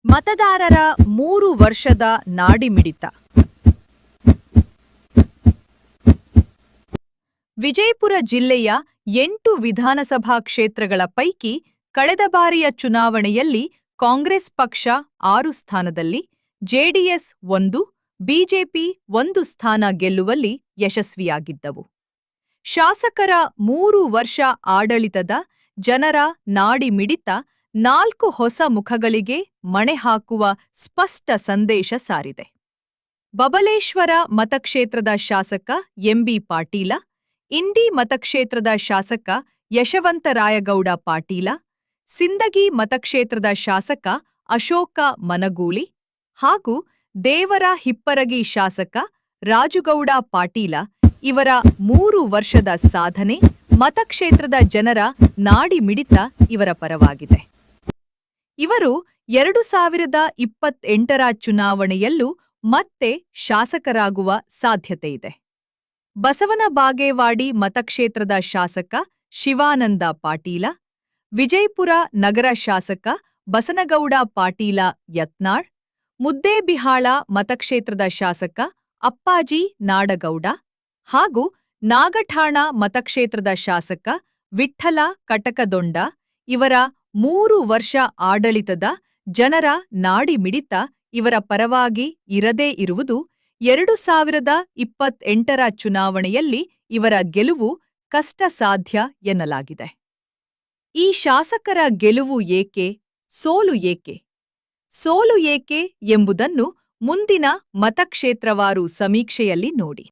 ಮತದಾರರ 3 ವರ್ಷದ ನಾಡಿಮಿಡಿತ. ವಿಜಯಪುರ ಜಿಲ್ಲೆಯ 8 ವಿಧಾನಸಭಾ ಕ್ಷೇತ್ರಗಳ ಪೈಕಿ ಕಳೆದ ಬಾರಿಯ ಚುನಾವಣೆಯಲ್ಲಿ ಕಾಂಗ್ರೆಸ್ ಪಕ್ಷ 6 ಸ್ಥಾನದಲ್ಲಿ, ಜೆಡಿಎಸ್ 1, ಬಿಜೆಪಿ 1 ಸ್ಥಾನ ಗೆಲ್ಲುವಲ್ಲಿ ಯಶಸ್ವಿಯಾಗಿದ್ದವು. ಶಾಸಕರ 3 ವರ್ಷ ಆಡಳಿತದ ಜನರ ನಾಡಿಮಿಡಿತ 4 ಹೊಸ ಮುಖಗಳಿಗೆ ಮಣೆ ಹಾಕುವ ಸ್ಪಷ್ಟ ಸಂದೇಶ ಸಾರಿದೆ. ಬಬಲೇಶ್ವರ ಮತಕ್ಷೇತ್ರದ ಶಾಸಕ ಎಂಬಿ ಪಾಟೀಲ, ಇಂಡಿ ಮತಕ್ಷೇತ್ರದ ಶಾಸಕ ಯಶವಂತರಾಯಗೌಡ ಪಾಟೀಲ, ಸಿಂದಗಿ ಮತಕ್ಷೇತ್ರದ ಶಾಸಕ ಅಶೋಕ ಮನಗೂಳಿ ಹಾಗೂ ದೇವರ ಹಿಪ್ಪರಗಿ ಶಾಸಕ ರಾಜುಗೌಡ ಪಾಟೀಲ ಇವರ 3 ವರ್ಷದ ಸಾಧನೆ, ಮತಕ್ಷೇತ್ರದ ಜನರ ನಾಡಿಮಿಡಿತ ಇವರ ಪರವಾಗಿದೆ. ಇವರು 2028ರ ಚುನಾವಣೆಯಲ್ಲೂ ಮತ್ತೆ ಶಾಸಕರಾಗುವ ಸಾಧ್ಯತೆಯಿದೆ. ಬಸವನ ಬಾಗೇವಾಡಿ ಮತಕ್ಷೇತ್ರದ ಶಾಸಕ ಶಿವಾನಂದ ಪಾಟೀಲ, ವಿಜಯಪುರ ನಗರ ಶಾಸಕ ಬಸನಗೌಡ ಪಾಟೀಲ ಯತ್ನಾಳ್, ಮುದ್ದೇಬಿಹಾಳ ಮತಕ್ಷೇತ್ರದ ಶಾಸಕ ಅಪ್ಪಾಜಿ ನಾಡಗೌಡ ಹಾಗೂ ನಾಗಠಾಣ ಮತಕ್ಷೇತ್ರದ ಶಾಸಕ ವಿಠ್ಠಲ ಕಟಕದೊಂಡ ಇವರ 3 ವರ್ಷ ಆಡಳಿತದ ಜನರ ನಾಡಿಮಿಡಿತ ಇವರ ಪರವಾಗಿ ಇರದೇ ಇರುವುದು 2028ರ ಚುನಾವಣೆಯಲ್ಲಿ ಇವರ ಗೆಲುವು ಕಷ್ಟಸಾಧ್ಯ ಎನ್ನಲಾಗಿದೆ. ಈ ಶಾಸಕರ ಗೆಲುವು ಏಕೆ, ಸೋಲು ಏಕೆ? ಸೋಲು ಏಕೆ ಎಂಬುದನ್ನು ಮುಂದಿನ ಮತಕ್ಷೇತ್ರವಾರು ಸಮೀಕ್ಷೆಯಲ್ಲಿ ನೋಡಿ.